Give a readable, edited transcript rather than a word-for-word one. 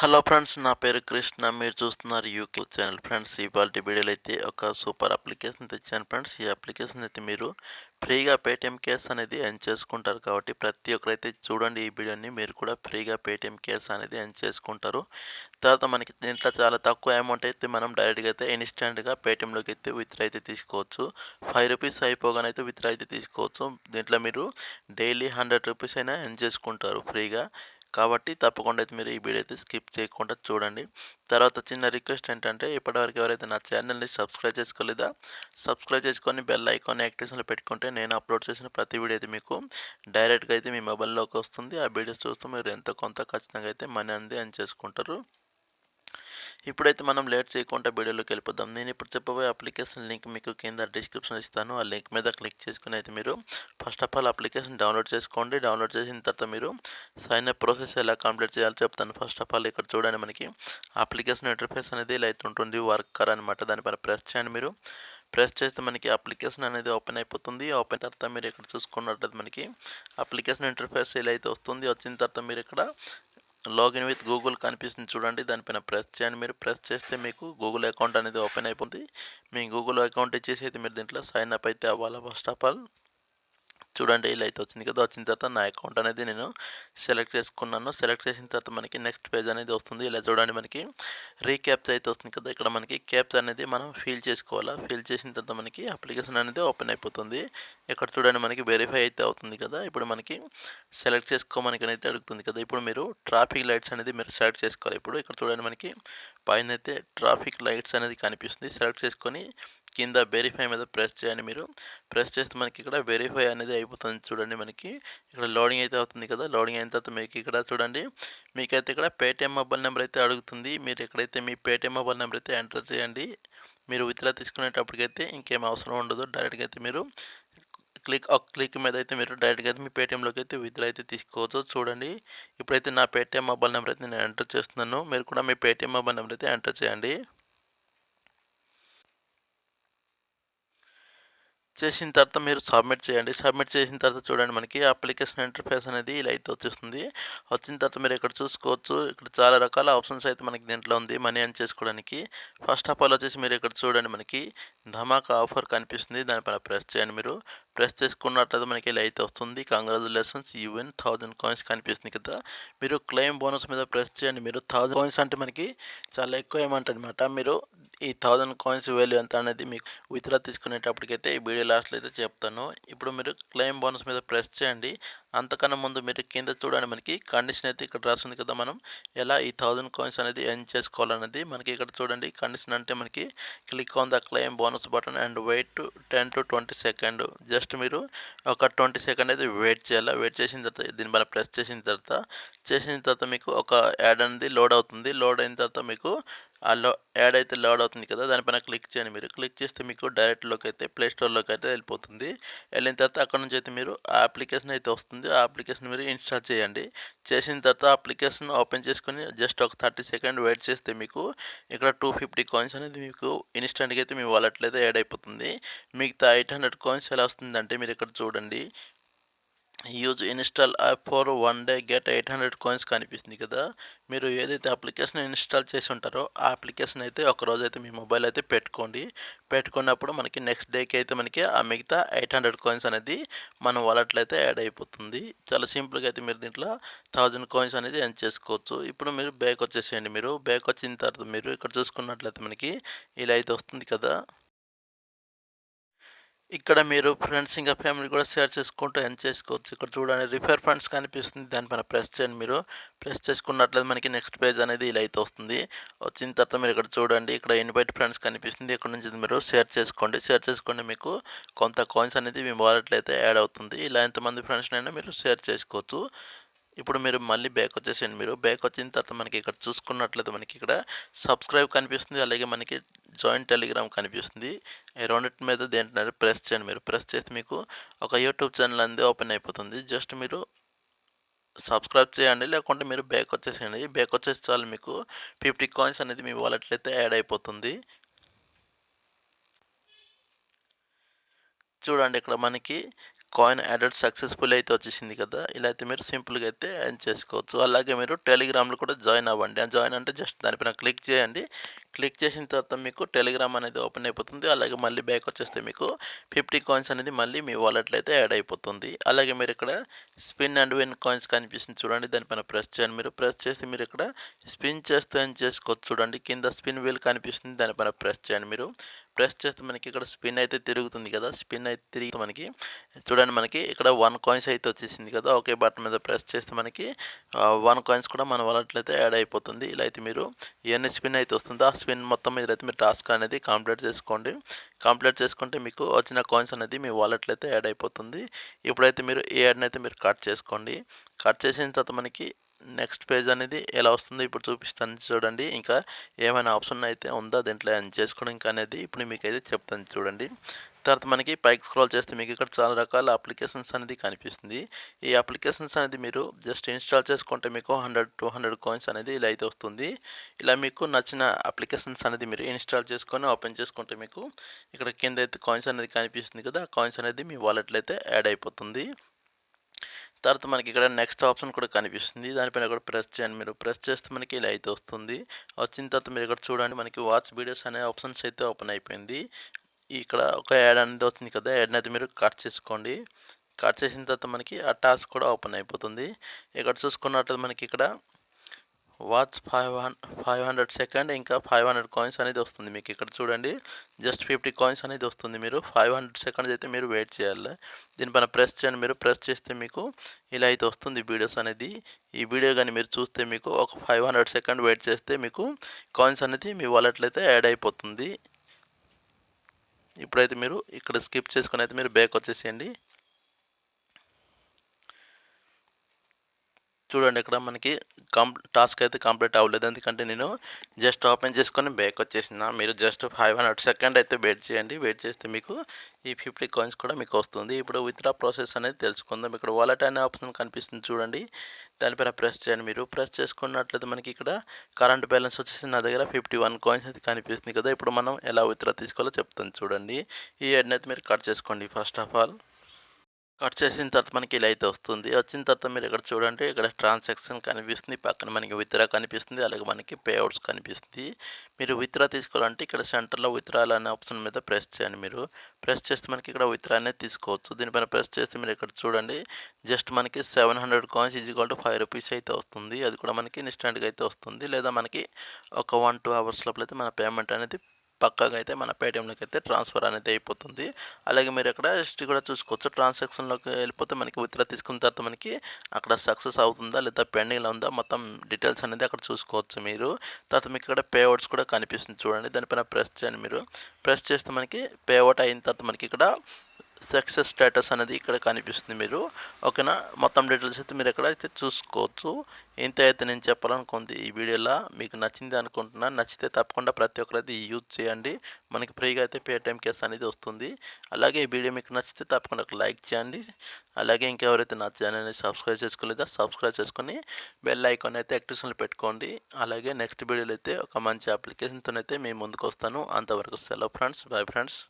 Hello friends, నా పేరు కృష్ణ. మీరు చూస్తున్నారు యూకే ఛానల్. ఫ్రెండ్స్, ఇవాల్టి వీడియోలో అయితే ఒక సూపర్ అప్లికేషన్ తెచ్చాను ఫ్రెండ్స్. ఈ అప్లికేషన్ అయితే మీరు ఫ్రీగా పేటీఎం క్యాష్ అనేది ఎర్న్ చేసుకుంటారు కాబట్టి ప్రతి ఒక్కరైతే చూడండి ఈ వీడియోని. మీరు కూడా ఫ్రీగా పేటీఎం క్యాష్ అనేది ఎర్న్ చేసుకుంటారు. తర్వాత మనకి దీంట్లో చాలా తక్కువ అమౌంట్ అయితే మనం డైరెక్ట్గా అయితే ఇన్స్టెంట్గా పేటీఎంలోకి అయితే విత్డ్రా అయితే తీసుకోవచ్చు. ₹5 అయిపోగానే అయితే విత్డ్రా అయితే తీసుకోవచ్చు. దీంట్లో మీరు డైలీ ₹100 అయినా ఎర్న్ చేసుకుంటారు ఫ్రీగా. కాబట్టి తప్పకుండా అయితే మీరు ఈ వీడియో అయితే స్కిప్ చేయకుండా చూడండి. తర్వాత చిన్న రిక్వెస్ట్ ఏంటంటే, ఇప్పటివరకు ఎవరైతే నా ఛానల్ని సబ్స్క్రైబ్ చేసుకోలేదా, సబ్స్క్రైబ్ చేసుకొని బెల్ ఐకాన్ యాక్టివేషన్లో పెట్టుకుంటే నేను అప్లోడ్ చేసిన ప్రతి వీడియో అయితే మీకు డైరెక్ట్గా అయితే మీ మొబైల్లోకి వస్తుంది. ఆ వీడియోస్ చూస్తూ మీరు ఎంతో కొంత ఖచ్చితంగా అయితే మనీ అనేది ఎర్న్ చేసుకుంటారు. ఇప్పుడైతే మనం లేట్ చేయకుండా వీడియోలోకి వెళ్ళిపోదాం. నేను ఇప్పుడు చెప్పబోయే అప్లికేషన్ లింక్ మీకు కింద డిస్క్రిప్షన్ ఇస్తాను. ఆ లింక్ మీద క్లిక్ చేసుకుని అయితే మీరు first of all application download చేసుకోండి. డౌన్లోడ్ చేసిన తర్వాత మీరు సైన్ అప్ ప్రాసెస్ ఎలా కంప్లీట్ చేయాలో చెప్తాను. ఫస్ట్ ఆఫ్ ఆల్ ఇక్కడ చూడండి, మనకి అప్లికేషన్ ఇంటర్ఫేస్ అనేది ఇలా అయితే ఉంటుంది. వర్కర్ అనమాట. దానిపైన ప్రెస్ చేయండి. మీరు ప్రెస్ చేస్తే మనకి అప్లికేషన్ అనేది ఓపెన్ అయిపోతుంది. ఓపెన్ తర్వాత మీరు ఇక్కడ చూసుకున్నట్లయితే మనకి అప్లికేషన్ ఇంటర్ఫేస్ ఇలా అయితే వస్తుంది. వచ్చిన తర్వాత మీరు ఇక్కడ లాగిన్ విత్ గూగుల్ కనిపిస్తుంది చూడండి. దానిపైన ప్రెస్ చేయండి. మీరు ప్రెస్ చేస్తే మీకు గూగుల్ అకౌంట్ అనేది ఓపెన్ అయిపోతుంది. మీ గూగుల్ అకౌంట్ ఇచ్చేసి అయితే మీరు దీంట్లో సైన్ అప్ అయితే అవ్వాలి. ఫస్ట్ ఆఫ్ ఆల్ చూడండి, ఇలా అయితే వచ్చింది కదా. వచ్చిన తర్వాత నా అకౌంట్ అనేది నేను సెలెక్ట్ చేసుకున్నాను. సెలెక్ట్ చేసిన తర్వాత మనకి నెక్స్ట్ పేజ్ అనేది వస్తుంది. ఇలా చూడండి, మనకి రీక్యాప్స్ అయితే వస్తుంది కదా. ఇక్కడ మనకి క్యాప్స్ అనేది మనం ఫిల్ చేసుకోవాలా. ఫిల్ చేసిన తర్వాత మనకి అప్లికేషన్ అనేది ఓపెన్ అయిపోతుంది. ఇక్కడ చూడండి, మనకి వెరిఫై అయితే అవుతుంది కదా. ఇప్పుడు మనకి సెలెక్ట్ చేసుకోమని అయితే అడుగుతుంది కదా. ఇప్పుడు మీరు ట్రాఫిక్ లైట్స్ అనేది మీరు సెలెక్ట్ చేసుకోవాలి. ఇప్పుడు ఇక్కడ చూడండి, మనకి పైన అయితే ట్రాఫిక్ లైట్స్ అనేది కనిపిస్తుంది. సెలెక్ట్ చేసుకొని కింద వెరిఫై మీద ప్రెస్ చేయండి. మీరు ప్రెస్ చేస్తే మనకి ఇక్కడ వెరిఫై అనేది అయిపోతుంది. చూడండి, మనకి ఇక్కడ లోడింగ్ అయితే అవుతుంది కదా. లోడింగ్ అయిన తర్వాత మీకు ఇక్కడ చూడండి, మీకైతే ఇక్కడ పేటీఎం మొబైల్ నెంబర్ అయితే అడుగుతుంది. మీరు ఎక్కడైతే మీ పేటీఎం మొబైల్ నెంబర్ అయితే ఎంటర్ చేయండి. మీరు విత్డ్రా తీసుకునేటప్పటికైతే ఇంకేం అవసరం ఉండదు. డైరెక్ట్గా అయితే మీరు క్లిక్ మీద అయితే మీరు డైరెక్ట్గా అయితే మీ పేటీఎంలోకి అయితే విత్డ్రా అయితే తీసుకోవచ్చు. చూడండి, ఇప్పుడైతే నా పేటీఎం మొబైల్ నెంబర్ అయితే నేను ఎంటర్ చేస్తున్నాను. మీరు కూడా మీ పేటీఎం మొబైల్ నెంబర్ అయితే ఎంటర్ చేయండి. చేసిన తర్వాత మీరు సబ్మిట్ చేయండి. సబ్మిట్ చేసిన తర్వాత చూడండి, మనకి అప్లికేషన్ ఇంటర్ఫేస్ అనేది ఇలా అయితే వచ్చేస్తుంది. వచ్చిన తర్వాత మీరు ఇక్కడ చూసుకోవచ్చు. ఇక్కడ చాలా రకాల ఆప్షన్స్ అయితే మనకి దీంట్లో ఉంది మనీ ఎర్న్ చేసుకోవడానికి. ఫస్ట్ ఆఫ్ ఆల్ వచ్చేసి మీరు ఇక్కడ చూడండి, మనకి ధమాకా ఆఫర్ కనిపిస్తుంది. దానిపైన ప్రెస్ చేయండి. మీరు ప్రెస్ చేసుకున్నట్లయితే మనకి ఇలా అయితే వస్తుంది. కంగ్రాచులేషన్స్, యూ విన్ 1000 కాయిన్స్ కనిపిస్తుంది కదా. మీరు క్లెయిమ్ బోనస్ మీద ప్రెస్ చేయండి. మీరు 1000 కాయిన్స్ అంటే మనకి చాలా ఎక్కువ అమౌంట్ అనమాట. మీరు ఈ 1000 కాయిన్స్ వాల్యూ ఎంత అనేది మీకు విత్డ్రా తీసుకునేటప్పటికైతే ఈ వీడియో లాస్ట్లో అయితే చెప్తాను. ఇప్పుడు మీరు క్లెయిమ్ బోనస్ మీద ప్రెస్ చేయండి. అంతకన్నా ముందు మీరు కింద చూడండి, మనకి కండిషన్ అయితే ఇక్కడ రాస్తుంది కదా. మనం ఎలా ఈ 1000 కాయిన్స్ అనేది ఎర్న్ చేసుకోవాలనేది మనకి ఇక్కడ చూడండి. కండిషన్ అంటే మనకి click on the claim bonus button and wait 10 to 20 second. Just మీరు ఒక 20 సెకండ్ అయితే వెయిట్ చేయాలి. వెయిట్ చేసిన తర్వాత దీని పైన ప్రెస్ చేసిన తర్వాత మీకు ఒక యాడ్ అనేది లోడ్ అవుతుంది. లోడ్ అయిన తర్వాత మీకు ఆ యాడ్ అయితే లోడ్ అవుతుంది కదా. దానిపైన క్లిక్ చేయండి. మీరు క్లిక్ చేస్తే మీకు డైరెక్ట్లోకి అయితే ప్లే స్టోర్లోకి అయితే వెళ్ళిపోతుంది. వెళ్ళిన తర్వాత అక్కడ నుంచి అయితే మీరు ఆ అప్లికేషన్ అయితే వస్తుంది. ఆ అప్లికేషన్ మీరు ఇన్స్టాల్ చేయండి. చేసిన తర్వాత అప్లికేషన్ ఓపెన్ చేసుకొని జస్ట్ ఒక 30 సెకండ్ వెయిట్ చేస్తే మీకు ఇక్కడ 250 కాయిన్స్ అనేది మీకు ఇన్స్టెంట్గా అయితే మీ వాలెట్లో అయితే యాడ్ అయిపోతుంది. మిగతా 800 కాయిన్స్ ఎలా వస్తుందంటే మీరు ఇక్కడ చూడండి, use install app for 1 day get 800 coins కనిపిస్తుంది కదా. మీరు ఏదైతే అప్లికేషన్ ఇన్స్టాల్ చేసి ఉంటారో ఆ అప్లికేషన్ అయితే ఒకరోజు అయితే మీ మొబైల్ అయితే పెట్టుకున్నప్పుడు మనకి నెక్స్ట్ డేకి అయితే మనకి ఆ మిగతా 800 కాయిన్స్ అనేది మన వాలెట్లో అయితే యాడ్ అయిపోతుంది. చాలా సింపుల్గా అయితే మీరు దీంట్లో 1000 కాయిన్స్ అనేది ఎర్న్ చేసుకోవచ్చు. ఇప్పుడు మీరు బ్యాక్ వచ్చేసేయండి. మీరు బ్యాక్ వచ్చిన తర్వాత మీరు ఇక్కడ చూసుకున్నట్లయితే మనకి ఇలా అయితే వస్తుంది కదా. ఇక్కడ మీరు ఫ్రెండ్స్ ఇంకా ఫ్యామిలీ కూడా షేర్ చేసుకుంటూ ఎర్న్ చేసుకోవచ్చు. ఇక్కడ చూడండి, రిఫర్ ఫండ్స్ కనిపిస్తుంది. దానిపైన ప్రెస్ చేయండి. మీరు ప్రెస్ చేసుకున్నట్లయితే మనకి నెక్స్ట్ పేజ్ అనేది ఇలా అయితే వస్తుంది. వచ్చిన తర్వాత మీరు ఇక్కడ చూడండి, ఇక్కడ ఇన్వైట్ ఫ్రెండ్స్ కనిపిస్తుంది. ఇక్కడ నుంచి మీరు షేర్ చేసుకోండి. మీకు కొంత కాయిన్స్ అనేది మీ వాలెట్లో అయితే యాడ్ అవుతుంది. ఇలా ఎంతమంది ఫ్రెండ్స్నైనా మీరు షేర్ చేసుకోవచ్చు. ఇప్పుడు మీరు మళ్ళీ బ్యాక్ వచ్చేసేయండి. మీరు బ్యాక్ వచ్చిన తర్వాత మనకి ఇక్కడ చూసుకున్నట్లయితే మనకి ఇక్కడ సబ్స్క్రైబ్ కనిపిస్తుంది. అలాగే మనకి జాయిన్ టెలిగ్రామ్ కనిపిస్తుంది. ఈ రెండింటి మీద దేంట్లో ప్రెస్ చేయండి. మీరు ప్రెస్ చేస్తే మీకు ఒక యూట్యూబ్ ఛానల్ అనేది ఓపెన్ అయిపోతుంది. జస్ట్ మీరు సబ్స్క్రైబ్ చేయండి, లేకుంటే మీరు బ్యాక్ వచ్చేసేయండి. బ్యాక్ వచ్చేసి చాలు, మీకు 50 కాయిన్స్ అనేది మీ వాలెట్లో అయితే యాడ్ అయిపోతుంది. చూడండి, ఇక్కడ మనకి కాయిన్ యాడెడ్ సక్సెస్‌ఫుల్ అయితే వచ్చేసింది కదా! ఇలా అయితే మీరు సింపుల్‌గా అయితే ఎర్న్ చేసుకోవచ్చు. అలాగే మీరు టెలిగ్రామ్‌లో కూడా జాయిన్ అవ్వండి. ఆ జాయిన్ అంటే జస్ట్ దానిపైన క్లిక్ చేయండి. క్లిక్ చేసిన తర్వాత మీకు టెలిగ్రామ్ అనేది ఓపెన్ అయిపోతుంది. అలాగే మళ్ళీ బ్యాక్ వచ్చేస్తే మీకు 50 కాయిన్స్ అనేది మళ్ళీ మీ వాలెట్‌లో అయితే యాడ్ అయిపోతుంది. అలాగే మీరు ఇక్కడ స్పిన్ అండ్ విన్ కాయిన్స్ కనిపిస్తుంది చూడండి. దానిపైన ప్రెస్ చేయండి. మీరు ప్రెస్ చేసి మీరు ఇక్కడ స్పిన్ చేస్తూ ఎర్న్ చేసుకోవచ్చు చూడండి. కింద స్పిన్ వీల్ కనిపిస్తుంది. దానిపైన ప్రెస్ చేయండి మీరు. ప్రెస్ చేస్తే మనకి ఇక్కడ స్పిన్ అయితే తిరుగుతుంది కదా! స్పిన్ అయితే తిరిగి మనకి చూడండి మనకి ఇక్కడ 1 కాయిన్స్ అయితే వచ్చేసింది కదా! ఓకే బటన్ మీద ప్రెస్ చేస్తే మనకి 1 కాయిన్స్ కూడా మన వాలెట్‌లో అయితే యాడ్ అయిపోతుంది. ఇలా అయితే మీరు ఎన్ని స్పిన్ అయితే వస్తుందో ఆ స్పిన్ మొత్తం మీద అయితే మీరు టాస్క్ అనేది కంప్లీట్ చేసుకోండి. కంప్లీట్ చేసుకుంటే మీకు వచ్చిన కాయిన్స్ అనేది మీ వాలెట్‌లో అయితే యాడ్ అయిపోతుంది. ఇప్పుడైతే మీరు ఈ యాడ్‌ని అయితే మీరు కట్ చేసుకోండి. కట్ చేసిన తర్వాత మనకి నెక్స్ట్ పేజ్ అనేది ఎలా వస్తుందో ఇప్పుడు చూపిస్తాను చూడండి. ఇంకా ఏమైనా ఆప్షన్ అయితే ఉందా దీంట్లో ఎర్న్ చేసుకోవడానికి అనేది ఇప్పుడు మీకైతే చెప్తాను చూడండి. తర్వాత మనకి పైకి స్క్రోల్ చేస్తే మీకు ఇక్కడ చాలా రకాల అప్లికేషన్స్ అనేది కనిపిస్తుంది. ఈ అప్లికేషన్స్ అనేది మీరు జస్ట్ ఇన్‌స్టాల్ చేసుకుంటే మీకు 100, 200 కాయిన్స్ అనేది ఇలా అయితే వస్తుంది. ఇలా మీకు నచ్చిన అప్లికేషన్స్ అనేది మీరు ఇన్‌స్టాల్ చేసుకొని ఓపెన్ చేసుకుంటే మీకు ఇక్కడ కింద అయితే కాయిన్స్ అనేది కనిపిస్తుంది కదా! ఆ కాయిన్స్ అనేది మీ వాలెట్‌లో అయితే యాడ్ అయిపోతుంది. తర్వాత మనకి ఇక్కడ నెక్స్ట్ ఆప్షన్ కూడా కనిపిస్తుంది. దానిపైన కూడా ప్రెస్ చేయండి మీరు. ప్రెస్ చేస్తే మనకి ఇలా అయితే వస్తుంది. వచ్చిన తర్వాత మీరు ఇక్కడ చూడండి మనకి వాచ్ వీడియోస్ అనే ఆప్షన్స్ అయితే ఓపెన్ అయిపోయింది. ఇక్కడ ఒక యాడ్ అనేది వచ్చింది కదా! యాడ్‌ని అయితే మీరు కట్ చేసుకోండి. కట్ చేసిన తర్వాత మనకి ఆ టాస్క్ కూడా ఓపెన్ అయిపోతుంది. ఇక్కడ చూసుకున్నట్లయితే మనకి ఇక్కడ వాచ్ 500 సెకండ్ ఇంకా 500 కాయిన్స్ అనేది వస్తుంది. మీకు ఇక్కడ చూడండి జస్ట్ 50 కాయిన్స్ అనేది వస్తుంది. మీరు 500 సెకండ్స్ అయితే మీరు వెయిట్ చేయాలి. దీనిపైన ప్రెస్ చేయండి మీరు. ప్రెస్ చేస్తే మీకు ఇలా అయితే వస్తుంది వీడియోస్ అనేది. ఈ వీడియో గాని మీరు చూస్తే మీకు ఒక 500 సెకండ్ వెయిట్ చేస్తే మీకు కాయిన్స్ అనేది మీ వాలెట్‌లో అయితే యాడ్ అయిపోతుంది. ఇప్పుడైతే మీరు ఇక్కడ స్కిప్ చేసుకొని అయితే మీరు బ్యాక్ వచ్చేసేయండి. చూడండి ఇక్కడ మనకి టాస్క్ అయితే కంప్లీట్ అవ్వలేదు. ఎందుకంటే నేను జస్ట్ ఓపెన్ చేసుకొని బ్యాక్ వచ్చేసిన. మీరు జస్ట్ 500 సెకండ్ అయితే వెయిట్ చేయండి. వెయిట్ చేస్తే మీకు ఈ 50 కాయిన్స్ కూడా మీకు వస్తుంది. ఇప్పుడు విత్‌డ్రా ప్రాసెస్ అనేది తెలుసుకుందాం. ఇక్కడ వాలెట్ అనే ఆప్షన్ కనిపిస్తుంది చూడండి. దానిపైన ప్రెస్ చేయండి మీరు. ప్రెస్ చేసుకున్నట్లయితే మనకి ఇక్కడ కరెంట్ బ్యాలెన్స్ వచ్చేసి నా దగ్గర 51 కాయిన్స్ అయితే కనిపిస్తుంది కదా! ఇప్పుడు మనం ఎలా విత్‌డ్రా తీసుకోవాలో చెప్తాను చూడండి. ఈ యాడ్‌ని అయితే మీరు కట్ చేసుకోండి ఫస్ట్ ఆఫ్ ఆల్. కట్ చేసిన తర్వాత మనకి ఇలా అయితే వస్తుంది. వచ్చిన తర్వాత మీరు ఇక్కడ చూడండి ఇక్కడ ట్రాన్సాక్షన్ కనిపిస్తుంది. పక్కన మనకి విత్‌డ్రా కనిపిస్తుంది. అలాగే మనకి పే అవుట్స్ కనిపిస్తుంది. మీరు విత్‌డ్రా తీసుకోవాలంటే ఇక్కడ సెంటర్‌లో విత్‌డ్రాల్ అనే ఆప్షన్ మీద ప్రెస్ చేయండి మీరు. ప్రెస్ చేస్తే మనకి ఇక్కడ విత్‌డ్రా అనేది తీసుకోవచ్చు. దీనిపైన ప్రెస్ చేస్తే మీరు ఇక్కడ చూడండి జస్ట్ మనకి 700 కాయిన్స్ =5 రూపీస్ అయితే వస్తుంది. అది కూడా మనకి ఇన్‌స్టాంట్‌గా అయితే వస్తుంది. లేదా మనకి ఒక 1, 2 అవర్స్ లోపల అయితే మన పేమెంట్ అనేది పక్కాగా అయితే మన పేటీఎంలోకి అయితే ట్రాన్స్ఫర్ అనేది అయిపోతుంది. అలాగే మీరు ఇక్కడ హిస్టరీ కూడా చూసుకోవచ్చు. ట్రాన్సాక్షన్‌లోకి వెళ్ళిపోతే మనకి విత్‌డ్రా తీసుకున్న తర్వాత మనకి అక్కడ సక్సెస్ అవుతుందా లేదా పెండింగ్‌లో ఉందా మొత్తం డీటెయిల్స్ అనేది అక్కడ చూసుకోవచ్చు మీరు. తర్వాత మీకు ఇక్కడ పే అవుట్స్ కూడా కనిపిస్తుంది చూడండి. దానిపైన ప్రెస్ చేయండి మీరు. ప్రెస్ చేస్తే మనకి పే అవుట్ అయిన తర్వాత మనకి ఇక్కడ సక్సెస్ స్టేటస్ అనేది ఇక్కడ కనిపిస్తుంది మీరు. ఓకేనా? మొత్తం డీటెయిల్స్ అయితే మీరు ఎక్కడైతే చూసుకోవచ్చు. ఇంత అయితే నేను చెప్పాలనుకుంది ఈ వీడియోలో. మీకు నచ్చింది అనుకుంటున్నాను. నచ్చితే తప్పకుండా ప్రతి ఒక్కరైతే యూజ్ చేయండి. మనకి ఫ్రీగా అయితే పేటీఎం క్యాష్ అనేది వస్తుంది. అలాగే ఈ వీడియో మీకు నచ్చితే తప్పకుండా ఒక లైక్ చేయండి. అలాగే ఇంకెవరైతే నా ఛానల్‌ని సబ్స్క్రైబ్ చేసుకోలేదో సబ్స్క్రైబ్ చేసుకొని బెల్ ఐకాన్ అయితే యాక్టివేషన్‌లో పెట్టుకోండి. అలాగే నెక్స్ట్ వీడియోలో అయితే ఒక మంచి అప్లికేషన్‌తోనైతే మీ ముందుకు వస్తాను. అంతవరకు సెలవు ఫ్రెండ్స్. Bye friends.